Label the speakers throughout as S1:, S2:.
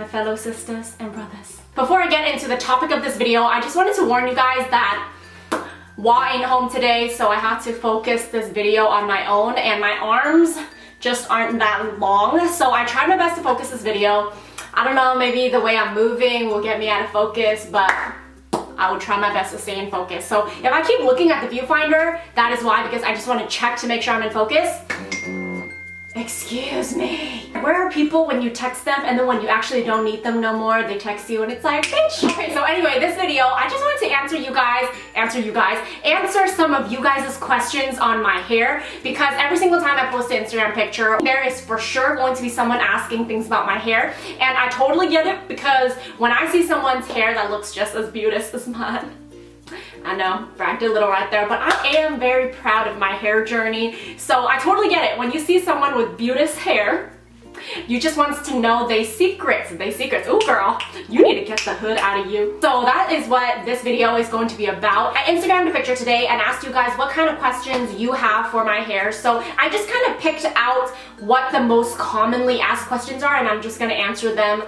S1: my fellow sisters and brothers. Before I get into the topic of this video, I just wanted to warn you guys that Wa ain't home today, so I had to focus this video on my own, and my arms just aren't that long, so I tried my best to focus this video. I don't know, maybe the way I'm moving will get me out of focus, but I will try my best to stay in focus. So if I keep looking at the viewfinder, that is why, because I just want to check to make sure I'm in focus. Excuse me. Where are people when you text them and then when you actually don't need them no more, they text you and it's like, bitch. Okay, so anyway, this video, I just wanted to answer some of you guys' questions on my hair, because every single time I post an Instagram picture, there is for sure going to be someone asking things about my hair, and I totally get it, because when I see someone's hair that looks just as beautiful as mine, I know, bragged a little right there, but I am very proud of my hair journey, so I totally get it. When you see someone with beautiful hair, you just want to know they secrets. Ooh girl, you need to get the hood out of you. So that is what this video is going to be about. I Instagrammed a picture today and asked you guys what kind of questions you have for my hair. So I just kind of picked out what the most commonly asked questions are, and I'm just gonna answer them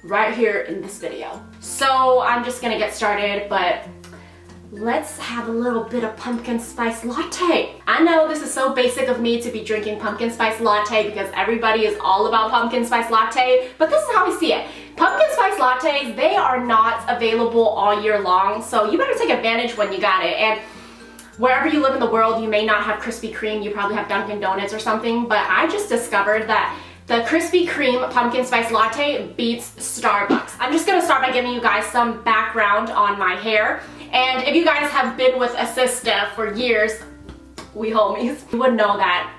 S1: right here in this video. So I'm just gonna get started, but let's have a little bit of pumpkin spice latte. I know this is so basic of me to be drinking pumpkin spice latte because everybody is all about pumpkin spice latte, but this is how we see it. Pumpkin spice lattes, they are not available all year long, so you better take advantage when you got it. And wherever you live in the world, you may not have Krispy Kreme, you probably have Dunkin' Donuts or something, but I just discovered that the Krispy Kreme pumpkin spice latte beats Starbucks. I'm just gonna start by giving you guys some background on my hair. And if you guys have been with a sister for years, we homies, you would know that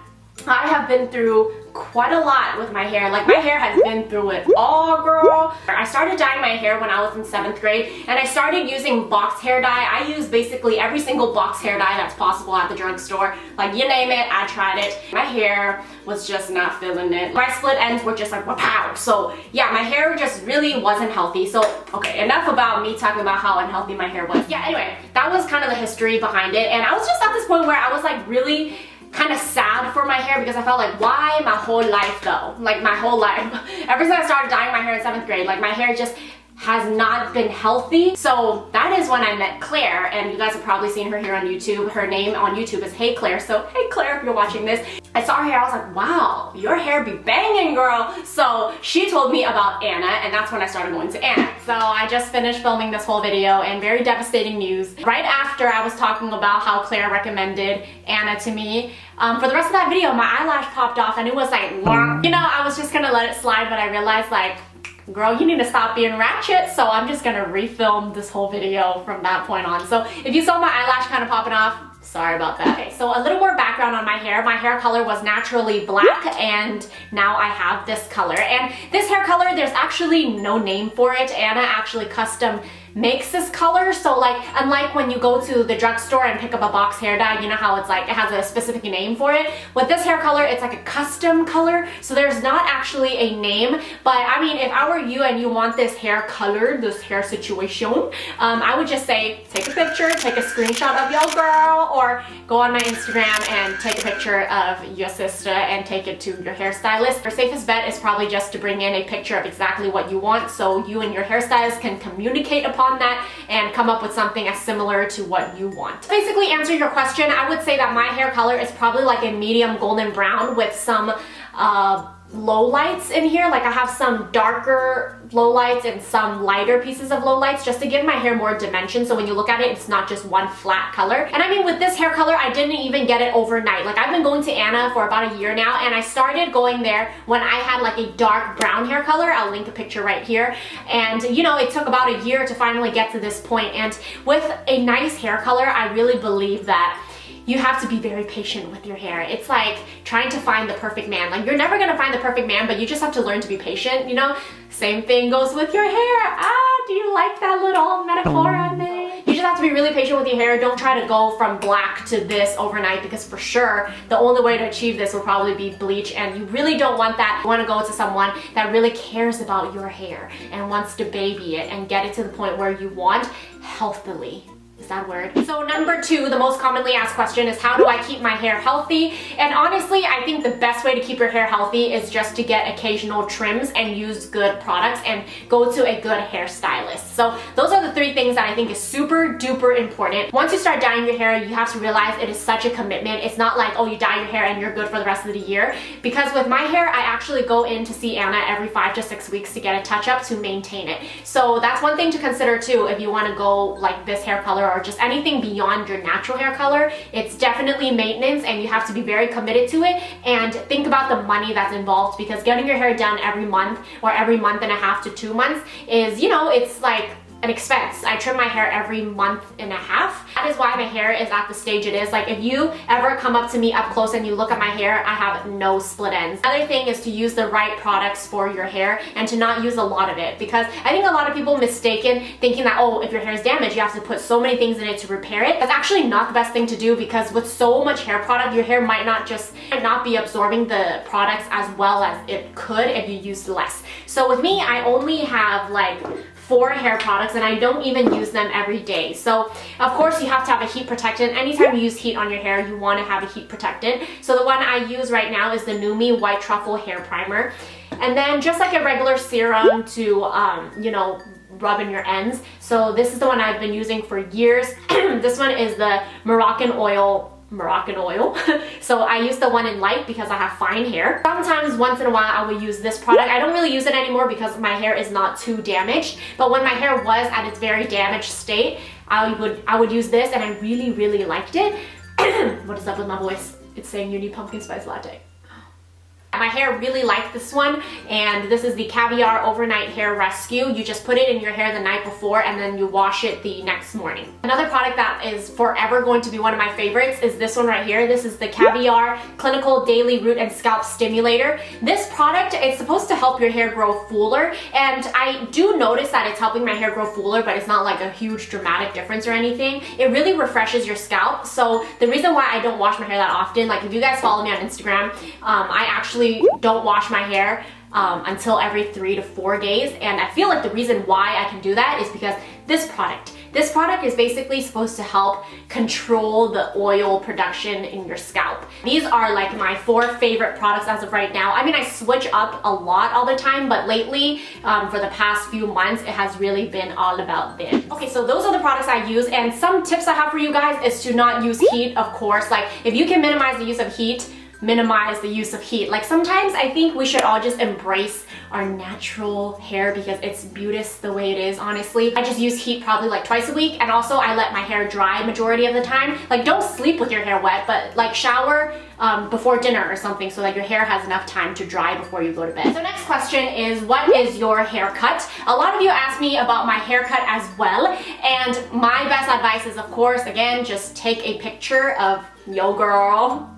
S1: I have been through quite a lot with my hair. Like, my hair has been through it all, girl. I started dyeing my hair when I was in 7th grade, and I started using box hair dye. I use basically every single box hair dye that's possible at the drugstore. Like, you name it, I tried it. My hair was just not feeling it. My split ends were just like, wow. So yeah, my hair just really wasn't healthy. So, okay, enough about me talking about how unhealthy my hair was. Yeah, anyway, that was kind of the history behind it. And I was just at this point where I was like really kind of sad for my hair, because I felt like, why my whole life though? Like, my whole life. Ever since I started dyeing my hair in 7th grade, like, my hair just has not been healthy. So that is when I met Claire, and you guys have probably seen her here on YouTube. Her name on YouTube is Hey Claire, so hey Claire, if you're watching this. I saw her hair, I was like, wow, your hair be banging, girl. So she told me about Anna, and that's when I started going to Anna. So I just finished filming this whole video, and very devastating news. Right after I was talking about how Claire recommended Anna to me, for the rest of that video, my eyelash popped off, and it was like, wah. You know, I was just gonna let it slide, but I realized, like, girl, you need to stop being ratchet, so I'm just gonna refilm this whole video from that point on. So if you saw my eyelash kind of popping off, sorry about that. Okay, so a little more background on my hair. My hair color was naturally black, and now I have this color. And this hair color, there's actually no name for it. Anna actually custom makes this color, so like, unlike when you go to the drugstore and pick up a box hair dye, you know how it's like, it has a specific name for it. With this hair color, it's like a custom color, so there's not actually a name. But I mean, if I were you and you want this hair colored, this hair situation, I would just say, take a picture, take a screenshot of your girl, or go on my Instagram and take a picture of your sister and take it to your hairstylist. Your safest bet is probably just to bring in a picture of exactly what you want, so you and your hairstylist can communicate upon that and come up with something as similar to what you want. To basically answer your question, I would say that my hair color is probably like a medium golden brown with some low lights in here. Like, I have some darker low lights and some lighter pieces of low lights just to give my hair more dimension, so when you look at it, it's not just one flat color. And I mean, with this hair color, I didn't even get it overnight. Like, I've been going to Anna for about a year now, and I started going there when I had like a dark brown hair color. I'll link a picture right here. And you know, it took about a year to finally get to this point. And with a nice hair color, I really believe that you have to be very patient with your hair. It's like trying to find the perfect man. Like, you're never gonna find the perfect man, but you just have to learn to be patient, you know? Same thing goes with your hair. Ah, do you like that little metaphor I made? You just have to be really patient with your hair. Don't try to go from black to this overnight, because for sure, the only way to achieve this will probably be bleach, and you really don't want that. You wanna go to someone that really cares about your hair and wants to baby it and get it to the point where you want healthily. Is that a word? So number 2, the most commonly asked question is how do I keep my hair healthy? And honestly, I think the best way to keep your hair healthy is just to get occasional trims and use good products and go to a good hairstylist. So those are the 3 things that I think is super duper important. Once you start dyeing your hair, you have to realize it is such a commitment. It's not like, oh, you dye your hair and you're good for the rest of the year. Because with my hair, I actually go in to see Anna every 5 to 6 weeks to get a touch-up to maintain it. So that's one thing to consider too if you want to go like this hair color or just anything beyond your natural hair color. It's definitely maintenance and you have to be very committed to it, and think about the money that's involved, because getting your hair done every month or every month and a half to 2 months is, you know, it's like an expense. I trim my hair every month and a half. That is why my hair is at the stage it is. Like if you ever come up to me up close and you look at my hair, I have no split ends. Another thing is to use the right products for your hair and to not use a lot of it, because I think a lot of people mistaken thinking that, oh, if your hair is damaged, you have to put so many things in it to repair it. That's actually not the best thing to do, because with so much hair product, your hair might not be absorbing the products as well as it could if you used less. So with me, I only have like 4 hair products and I don't even use them every day. So of course you have to have a heat protectant. Anytime you use heat on your hair, you want to have a heat protectant. So the one I use right now is the Numi White Truffle Hair Primer. And then just like a regular serum to, you know, rub in your ends. So this is the one I've been using for years. This one is the Moroccan oil. So I use the one in light because I have fine hair. Sometimes once in a while I will use this product. I don't really use it anymore because my hair is not too damaged, but when my hair was at its very damaged state, I would use this and I really liked it. What is up with my voice? It's saying you need pumpkin spice latte. My hair really liked this one, and this is the Caviar Overnight Hair Rescue. You just put it in your hair the night before and then you wash it the next morning. Another product that is forever going to be one of my favorites is this one right here. This is the Caviar Clinical Daily Root and Scalp Stimulator. This product is supposed to help your hair grow fuller, and I do notice that it's helping my hair grow fuller, but it's not like a huge dramatic difference or anything. It really refreshes your scalp. So the reason why I don't wash my hair that often, like if you guys follow me on Instagram, I actually don't wash my hair until every 3 to 4 days, and I feel like the reason why I can do that is because this product is basically supposed to help control the oil production in your scalp. These are like my 4 favorite products as of right now. I mean, I switch up a lot all the time, but lately, for the past few months, it has really been all about this. Okay, so those are the products I use, and some tips I have for you guys is to not use heat, of course. Like if you can minimize the use of heat, minimize the use of heat. Like sometimes I think we should all just embrace our natural hair because it's beautiful the way it is, honestly. I just use heat probably like twice a week, and also I let my hair dry majority of the time. Like don't sleep with your hair wet, but like shower before dinner or something so that your hair has enough time to dry before you go to bed. So next question is, what is your haircut? A lot of you ask me about my haircut as well, and my best advice is, of course, again, just take a picture of yo girl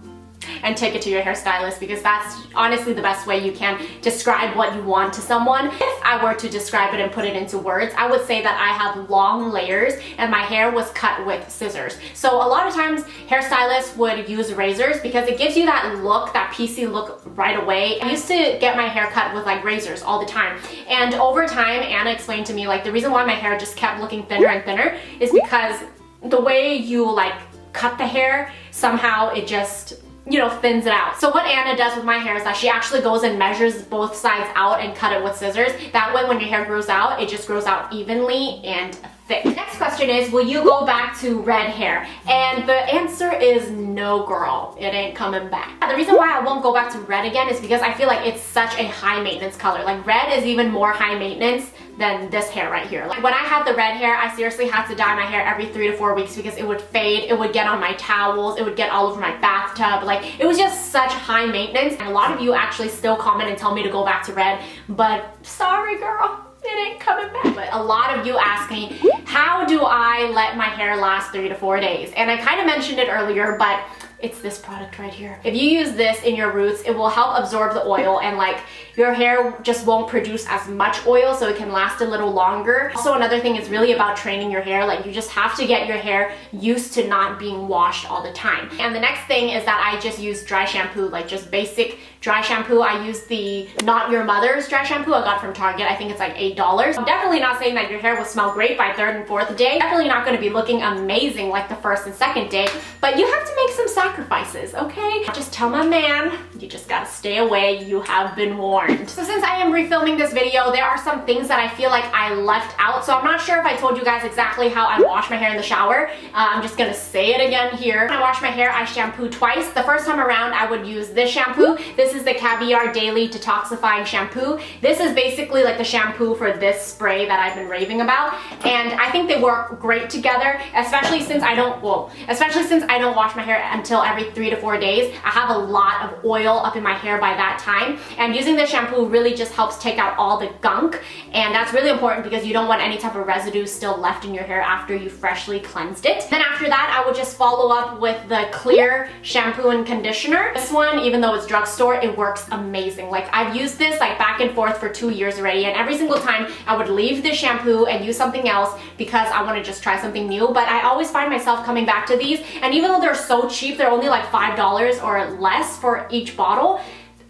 S1: and take it to your hairstylist, because that's honestly the best way you can describe what you want to someone. If I were to describe it and put it into words, I would say that I have long layers and my hair was cut with scissors. So a lot of times hairstylists would use razors because it gives you that look, that PC look right away. I used to get my hair cut with like razors all the time, and over time Anna explained to me like the reason why my hair just kept looking thinner and thinner is because the way you like cut the hair, somehow it just, you know, thins it out. So what Anna does with my hair is that she actually goes and measures both sides out and cut it with scissors. That way when your hair grows out, it just grows out evenly and thick. Next question is, will you go back to red hair? And the answer is no, girl. It ain't coming back. The reason why I won't go back to red again is because I feel like it's such a high maintenance color. Like red is even more high maintenance than this hair right here. Like when I had the red hair, I seriously had to dye my hair every 3 to 4 weeks because it would fade, it would get on my towels, it would get all over my bathtub. Like it was just such high maintenance. And a lot of you actually still comment and tell me to go back to red, but sorry girl, it ain't coming back. But a lot of you ask me, how do I let my hair last 3 to 4 days? And I kind of mentioned it earlier, but it's this product right here. If you use this in your roots, it will help absorb the oil, and like your hair just won't produce as much oil, so it can last a little longer. Also, another thing is really about training your hair. Like you just have to get your hair used to not being washed all the time. And the next thing is that I just use dry shampoo, like just basic dry shampoo. I use the Not Your Mother's dry shampoo. I got it from Target. I think it's like $8. I'm definitely not saying that your hair will smell great by 3rd and 4th day. Definitely not going to be looking amazing like the 1st and 2nd day, but you have to make some sacrifices, okay? Just tell my man, you just gotta stay away. You have been warned. So since I am refilming this video, there are some things that I feel like I left out. So I'm not sure if I told you guys exactly how I wash my hair in the shower. I'm just gonna say it again here. When I wash my hair, I shampoo twice. The first time around, I would use this shampoo. This is the Caviar Daily Detoxifying Shampoo. This is basically like the shampoo for this spray that I've been raving about. And I think they work great together, especially since I don't wash my hair until every 3 to 4 days. I have a lot of oil up in my hair by that time. And using this shampoo really just helps take out all the gunk. And that's really important because you don't want any type of residue still left in your hair after you freshly cleansed it. Then after that, I would just follow up with the Clear shampoo and conditioner. This one, even though it's drugstore, it works amazing. Like, I've used this like back and forth for 2 years already, and every single time I would leave this shampoo and use something else because I want to just try something new. But I always find myself coming back to these, and even though they're so cheap, they're only like $5 or less for each bottle,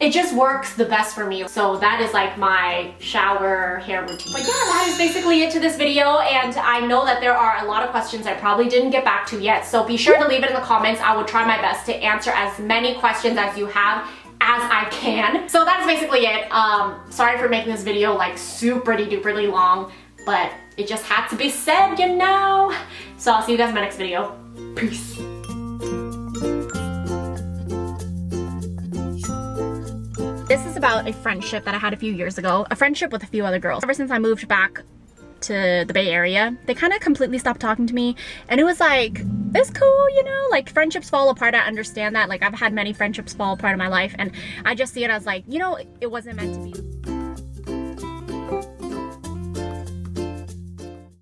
S1: it just works the best for me. So that is like my shower hair routine. But yeah, that is basically it to this video, and I know that there are a lot of questions I probably didn't get back to yet, so be sure to leave it in the comments. I will try my best to answer as many questions as you have as I can. So that's basically it. Sorry for making this video like super duperly long, but it just had to be said, you know? So I'll see you guys in my next video. Peace. This is about a friendship that I had a few years ago, a friendship with a few other girls. Ever since I moved back to the Bay Area, they kind of completely stopped talking to me, and it was like, it's cool, you know, like friendships fall apart. I understand that. Like, I've had many friendships fall apart in my life, and I just see it as like, you know, it wasn't meant to be.